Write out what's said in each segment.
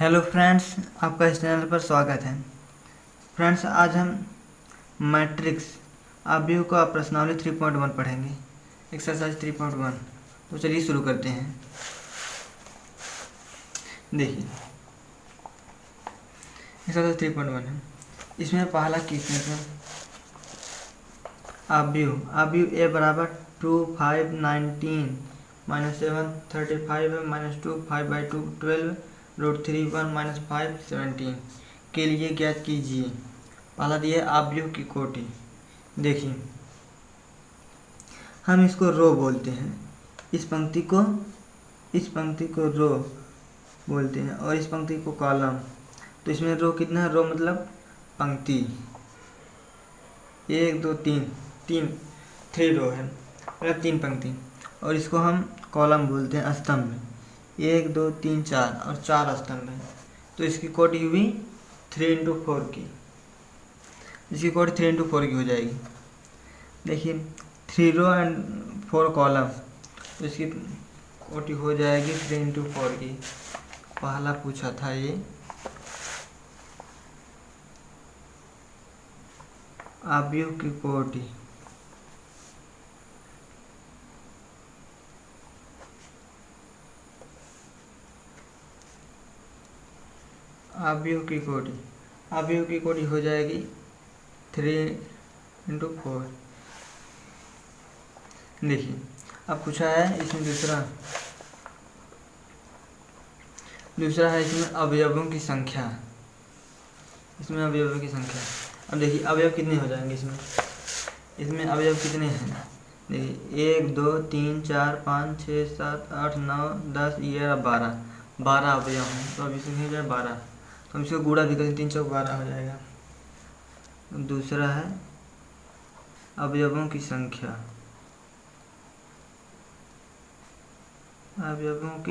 Hello friends, आपका इस channel पर स्वागत है। फ्रेंड्स, आज हम मैट्रिक्स अवयव का प्रश्नावली 3.1 पढ़ेंगे, एक्सरसाइज 3.1। तो चलिए शुरू करते हैं। देखिए, एक्सरसाइज 3.1 है। इसमें पहला क्वेश्चन है अवयव ए बराबर 2 5 19 -7 35 -2 5/2 12 √3 1 -5 17 के लिए ज्ञात कीजिए। पहला दिया अवयव की कोटि। देखिए, हम इसको रो बोलते हैं, इस पंक्ति को रो बोलते हैं और इस पंक्ति को कॉलम। तो इसमें रो कितना है? रो मतलब पंक्ति, 1 2 3 3 रो है, मतलब 3 पंक्ति। और इसको हम कॉलम बोलते हैं, स्तंभ। 1 2 3 4 और 4 स्तंभ है। तो इसकी कोटि हुई 3×4 की। इसकी कोटि 3×4 की हो जाएगी। देखिए, 3 रो एंड 4 कॉलम, तो इसकी कोटि हो जाएगी 3×4 की। पहला पूछा था ये अवयव की कोटि। अवयव की कोटि हो जाएगी 3×4। देखिए, अब पूछा है इसमें दूसरा है इसमें अवयवों की संख्या। अब देखिए, अवयव कितने हो जाएंगे इसमें अवयव कितने हैं? देखिए, 1 2 3 4 5 6 7 8 9 10 11 12 अवयव हैं। तो अब इसमें हो जाए 12। तो हम इसको गुणा भी करें, 3 चौक 12 हो जाएगा। दूसरा है अवयवों की संख्या। अवयवों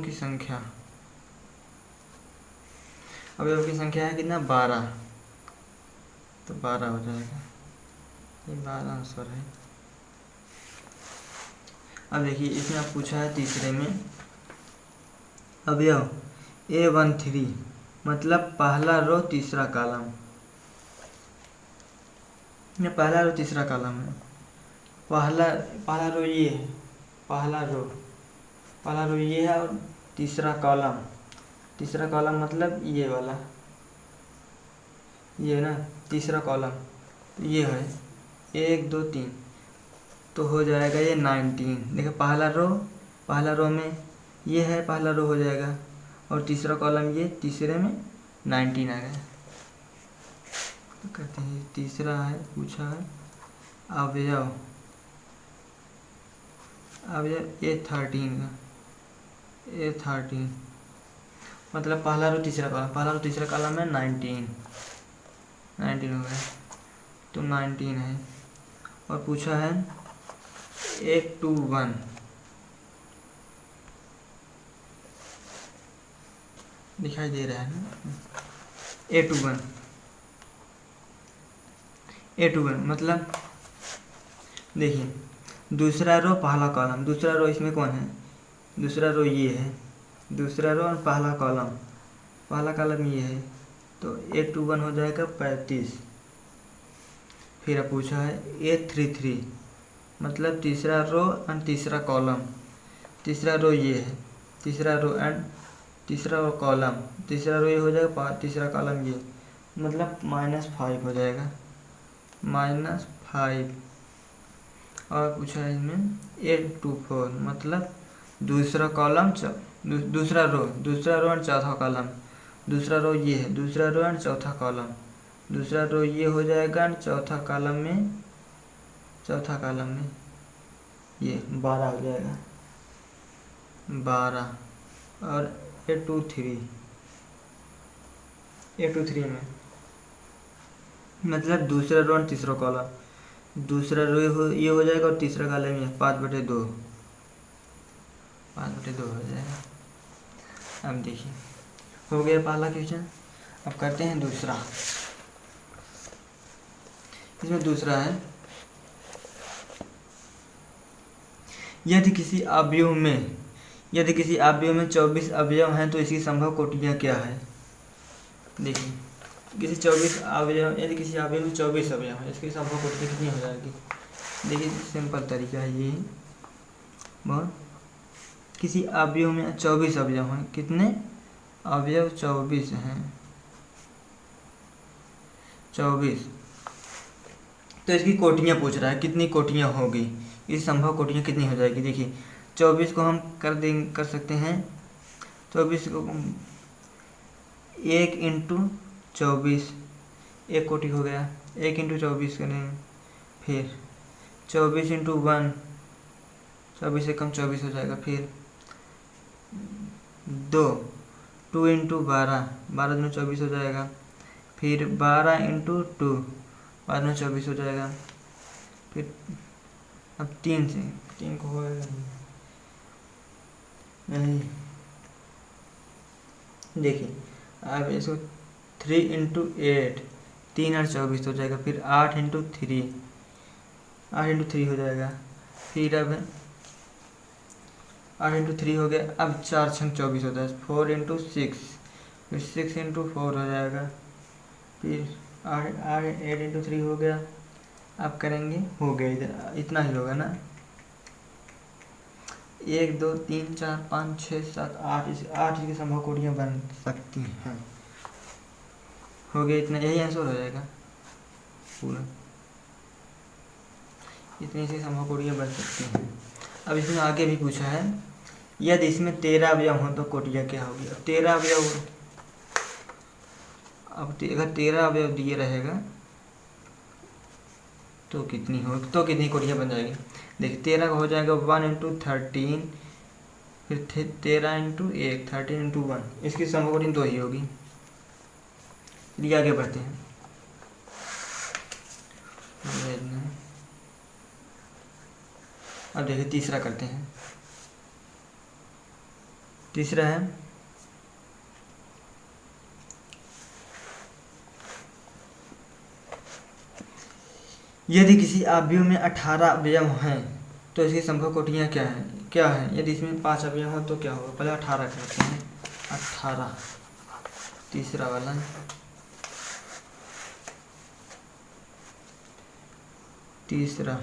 की संख्या है कितना? 12। तो 12 हो जाएगा, ये 12 आंसर है। अब देखिए, इसमें आप पूछा है तीसरे में अवयव A13 मतलब पहला रो तीसरा कॉलम। ये पहला रो तीसरा कॉलम है। पहला रो ये है, पहला रो ये है और तीसरा कॉलम मतलब ये वाला, ये ना तीसरा कॉलम, ये है 1 2 3। तो हो जाएगा ये 19। देखो, पहला रो में ये है, पहला रो हो जाएगा और तीसरा कॉलम ये, तीसरे में 19 आ गया। तो कहते हैं तीसरा है, पूछा है अवयव A13 का। A13 मतलब पहला रो तीसरा कॉलम है 19 हो गया, तो 19 है। और पूछा है A21 दिखाई दे रहा है ना? A21 मतलब देखिए, दूसरा रो पहला कॉलम, दूसरा रो इसमें कौन है? दूसरा रो ये है, दूसरा रो और पहला कॉलम ये है। तो A21 हो जाएगा 35। फिर अब पूछा है A33 मतलब तीसरा रो और तीसरा कॉलम। तीसरा रो ये है, तीसरा रो एंड तीसरा कॉलम, तीसरा रो ये हो जाएगा, तीसरा कॉलम ये, मतलब -5 हो जाएगा, -5। और पूछा है इसमें A24 मतलब दूसरा कॉलम दूसरा रो एंड चौथा कॉलम। दूसरा रो ये है, दूसरा रो एंड चौथा कॉलम, दूसरा रो ये हो जाएगा एंड चौथा कॉलम में ये 12 हो जाएगा, 12। और A23 में मतलब दूसरा रो और तीसरा कॉलम, दूसरा रो ये हो जाएगा और तीसरा कॉलम ये 5/2 हो जाएगा। अब देखिए, हो गया पहला क्वेश्चन। अब करते हैं दूसरा। इसमें दूसरा है यदि किसी अवयव में 24 अवयव हैं तो इसकी संभव कोटियाँ क्या है। देखिए यदि किसी अवयव में 24 अवयव हैं, इसकी संभव कोटियाँ कितनी हो जाएगी। देखिए सिंपल तरीका है ये बहुत। किसी अवयव में 24 अवयव हैं, कितने अवयव 24 हैं, 24, तो इसकी कोटियाँ पूछ रहा है कितनी कोटियाँ होगी, इस संभव कोटियाँ कितनी हो जाएगी। देखिए 24 को हम कर सकते हैं, 24 को 1 इंटू 24 एक कोटि हो गया, 1 इंटू 24 करें, फिर 24 इंटू 1 24 से कम 24 हो जाएगा, फिर 2 इंटू 12 12 24 हो जाएगा, फिर 12 इंटू 2 12 24 हो जाएगा, फिर अब 3 को होगा नहीं। देखिए अब इसको 3 इंटू 8 3 और 24 हो जाएगा, फिर 8 इंटू 3 हो जाएगा, फिर अब 8 इंटू 3 हो गया, अब 4 छंग 24 होता है, 4 इंटू 6, फिर 6 इंटू 4 हो जाएगा, फिर 8 इंटू 3 हो गया। अब करेंगे, हो गया, इधर इतना ही होगा ना, 1 2 3 4 5 6 7 8 की संभव कोटियाँ बन सकती हैं। हो गया इतना, यही आंसर हो जाएगा पूरा, इतनी सी संभव कोटियाँ बन सकती हैं। अब इसमें आगे भी पूछा है, यदि इसमें 13 अवयव हो तो कोटियाँ क्या होगी। अब 13 अवयव, अगर 13 अवयव दिए रहेगा तो कितनी कोटियाँ बन जाएगी। देखिए 13 का हो जाएगा 1 इंटू 13, फिर 13 इंटू 1 13 इंटू 1, इसकी संभव कोटि 2 ही होगी। चलिए आगे बढ़ते हैं। अब देखिए तीसरा करते हैं। तीसरा है, यदि किसी अवयव में 18 अवयव हैं तो इसकी संभव कोटियाँ क्या है। यदि इसमें 5 अवयव हो तो क्या होगा। पहले 18 करते हैं, 18 तीसरा वाला, तीसरा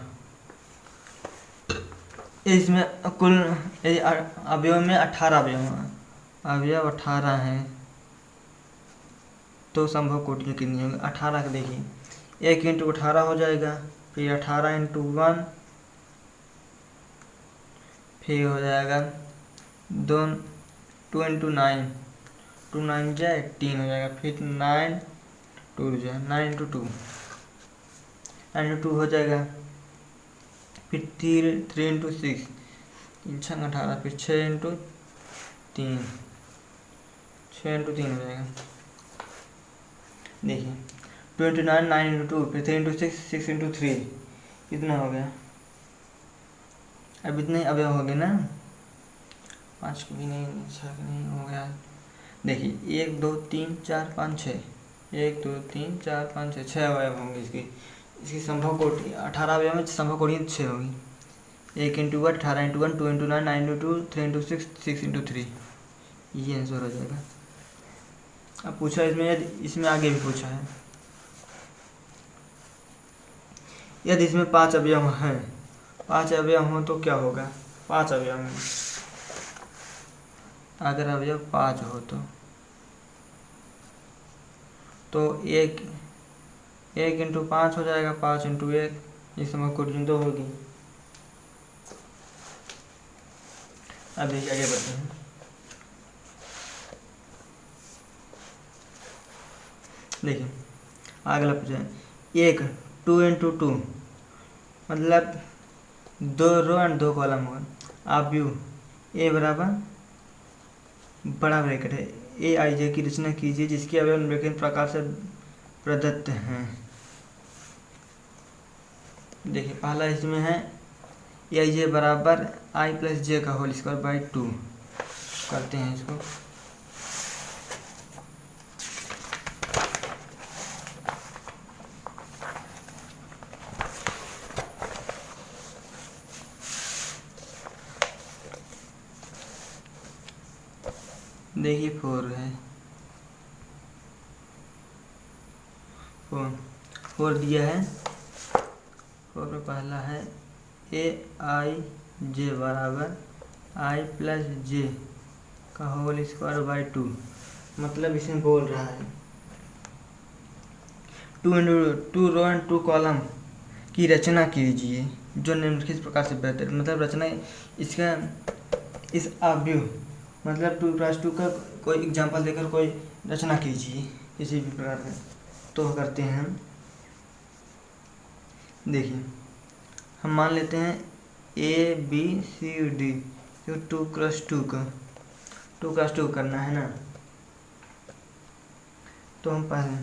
इसमें कुल अवयव में 18 अवयव 18 हैं तो संभव कोटियाँ कितनी होंगी। 18 का देखिए 1 इंटू 18 हो जाएगा, फिर 18 इंटू 1, फिर हो जाएगा 2 इंटू 9 2 9 जाए 18 हो जाएगा, फिर 9 2 जाए 9 इंटू 2 9 इंटू 2 हो जाएगा, फिर 3 इंटू 6 3 छंग 18, फिर 6 इंटू 3 हो जाएगा। देखिए 2 इंटू 9 9 इंटू 2, फिर 3 इंटू 6 इंटू 3, कितना हो गया। अब इतने अवयव हो गए ना, 5 को भी नहीं, 6 को नहीं हो गया। देखिए 1 2 3 4 5 6 1 2 3 4 5 6 6 अवयव होंगे इसकी संभव कोटि। 18 अवयव में संभव कोटि 6 होगी। 1 into 1 18 into 1 2 into 9 9 into 2 3 into 6 into 3, ये आंसर हो जाएगा। अब पूछा इसमें आगे भी पूछा है, यदि इसमें 5 अवयव हैं, 5 अवयव हों तो क्या होगा। 5 अवयव में अगर अवयव 5 हो तो 1 इंटू 5 हो जाएगा, 5 इंटू 1, इस समय कोटि 2 होगी। अब देखिए आगे बढ़ते हैं। देखिए अगला पूछा 2 इंटू 2 मतलब 2 रो एंड 2 कॉलम होगा। अवयव ए बराबर बड़ा ब्रैकेट है AIJ की रचना कीजिए जिसके अवयव निम्नलिखित प्रकार से प्रदत्त हैं। देखिए पहला इसमें है AIJ बराबर I प्लस J का होल स्क्वायर बाई 2, करते हैं इसको। देखिए 4 है, 4 दिया है। 4 में पहला है ए आई जे बराबर आई प्लस जे का होल स्क्वायर बाई 2। मतलब इसमें बोल रहा है 2 रो एंड 2 कॉलम की रचना कीजिए जो निम्नलिखित प्रकार से बेहतर, मतलब रचना इसका इस अवयव मतलब 2+2 का कोई एग्जाम्पल देकर कोई रचना कीजिए किसी भी प्रकार का। तो करते हैं हम, देखिए हम मान लेते हैं ए बी सी डी, जो 2×2 का 2×2 करना है ना। तो हम पहले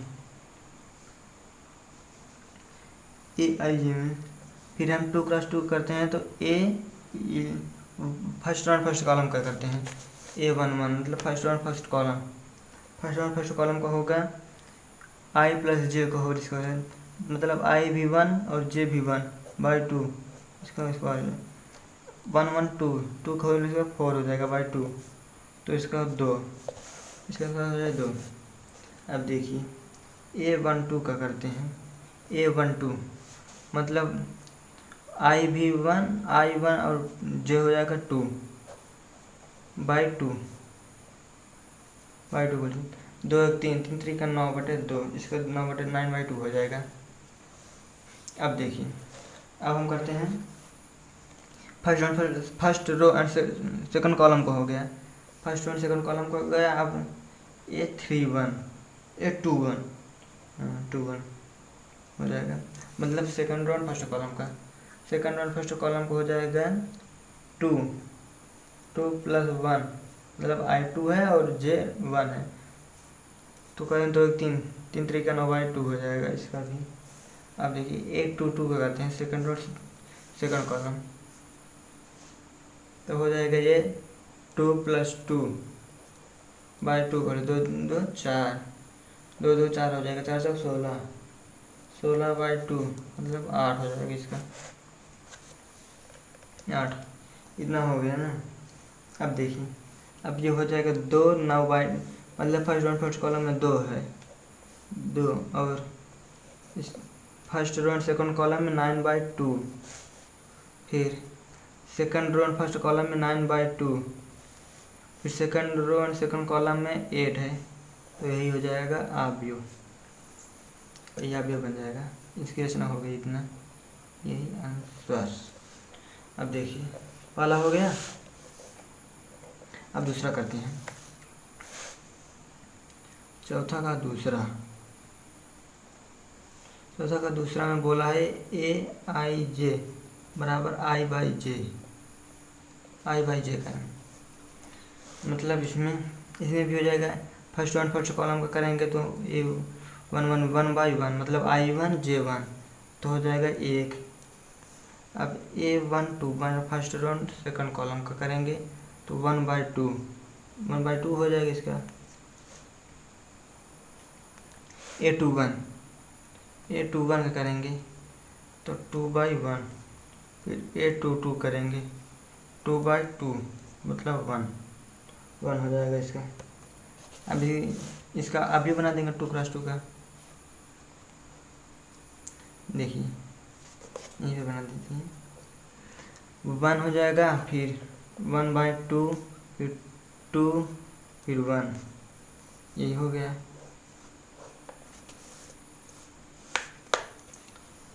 ए आई जे में फिर हम 2×2 करते हैं तो फर्स्ट कॉलम का करते हैं A11 मतलब फर्स्ट कॉलम का होगा आई प्लस जे का होल स्क्वायर, मतलब आई भी 1 और जे भी 1 बाई 2, इसका स्क्वायर 1 1 2 2 का होल स्क्वायर 4 हो जाएगा बाई 2, तो इसका 2, इसका हो जाए 2। अब देखिए A12 का करते हैं, A12 मतलब आई भी 1 आई 1 और जे हो जाएगा 2 बाई 2 बोलिए 2 1 3 3 3 का 9/2, इसका 9/9/2 हो जाएगा। अब देखिए अब हम करते हैं first row and second column को हो गया, फर्स्ट एंड सेकंड कॉलम को हो गया। अब A31 A21 21 हो जाएगा, मतलब second row and first column का, सेकंड रो फर्स्ट कॉलम को हो जाएगा 2 + 1 मतलब I2 है और J1 है, तो करें 2 1 3 3 3 का 9/2 हो जाएगा इसका भी। अब देखिए 822 का करते हैं सेकंड रो सेकंड कॉलम, तो हो जाएगा ये 2 + 2 बाई 2 करें 2 2 4 2 2 4 हो जाएगा, 4 4 16 16 बाई 2 मतलब 8 हो जाएगा इसका 8, इतना हो गया ना। अब देखिए अब ये हो जाएगा 2 9 बाई मतलब फर्स्ट कॉलम में 2 है 2 और इस first row and second column में 9/2, फिर second row and first column में 9/2, फिर second row and second column में 8 है, तो यही हो जाएगा अवयव, यही अवयव बन जाएगा। इसकी रचना हो गई इतना, यही आंसर। अब देखिए पहला हो गया, अब दूसरा करते हैं, चौथा का दूसरा में बोला है AIJ बराबर I/J का, मतलब इसमें भी हो जाएगा फर्स्ट कॉलम का करेंगे तो A11 1/1 मतलब I1 J1 तो हो जाएगा 1। अब A12 first row second column का करेंगे तो 1/2 हो जाएगा इसका। A21 का करेंगे तो 2/1, फिर A22 करेंगे 2/2 मतलब 1 हो जाएगा इसका। अभी इसका अभी बना देंगे 2×2 का, देखिए ये बना देते हैं 1 हो जाएगा, फिर 1/2 फिर 2 फिर 1, यही हो गया,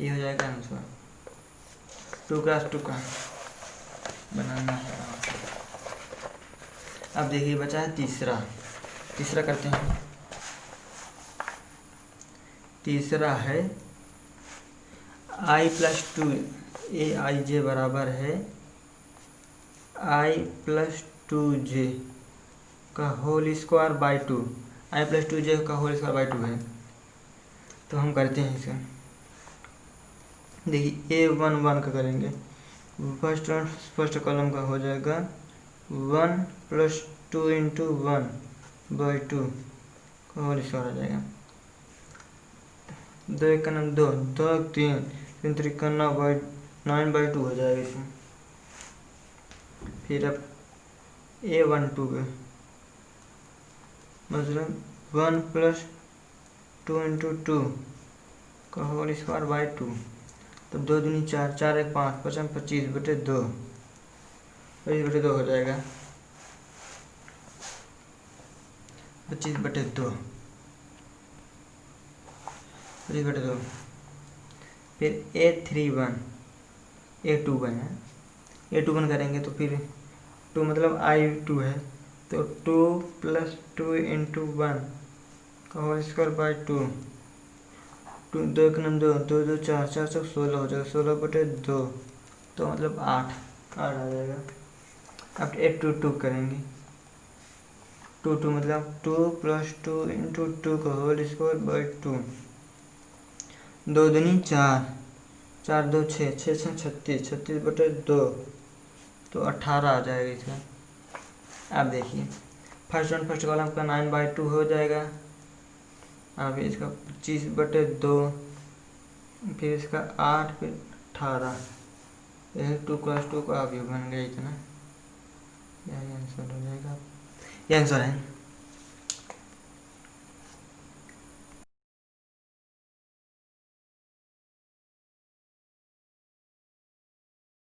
ये हो जाएगा आंसर। 2×2 का बनाना है। अब देखिए बचा है तीसरा करते हैं। तीसरा है I+2 AIJ बराबर है I+2J का होल स्क्वायर बाई 2, I+2J का होल स्क्वायर बाई 2 है। तो हम करते हैं इसे, देखिए A11 का करेंगे, फर्स्ट कॉलम का हो जाएगा 1 + 2 × 1/2 का होल स्क्वायर हो जाएगा, 2 1 का 2 2 3 3 3 का 9/2 हो जाएगा इसमें। फिर अब A12 का मतलब 1 प्लस 2 इंटू 2 का होल स्क्वायर बाई 2, तब 2 दूनी 4, 4 एक 5, 5 25 बटे 2, 25 बटे 2 हो जाएगा 25 बटे 2, 25 बटे 2। फिर A31 A21 है, A21 करेंगे तो फिर 2 मतलब I2 है, तो 2 प्लस 2 इंटू 1 का होल स्क्वायर बाई 2, 2 एक नम 2, 2 2 4, 4 सब 16 हो जाएगा, 16 बटे 2, तो मतलब 8 आ जाएगा। अब A22 करेंगे, 2 मतलब 2 प्लस 2 इंटू 2 का होल स्क्वायर बाई 2, 2 दूनी 4, 4 2 6, 6 6 36, 36 बटे 2, तो 18 आ जाएगा इसका। अब देखिए फर्स्ट कॉलम का 9/2 हो जाएगा। अब इसका 25 बटे 2, फिर इसका 8, फिर 18, यह 2 क्रॉस 2 का अवयव बन गया इतना। यही आंसर हो जाएगा, यह आंसर है।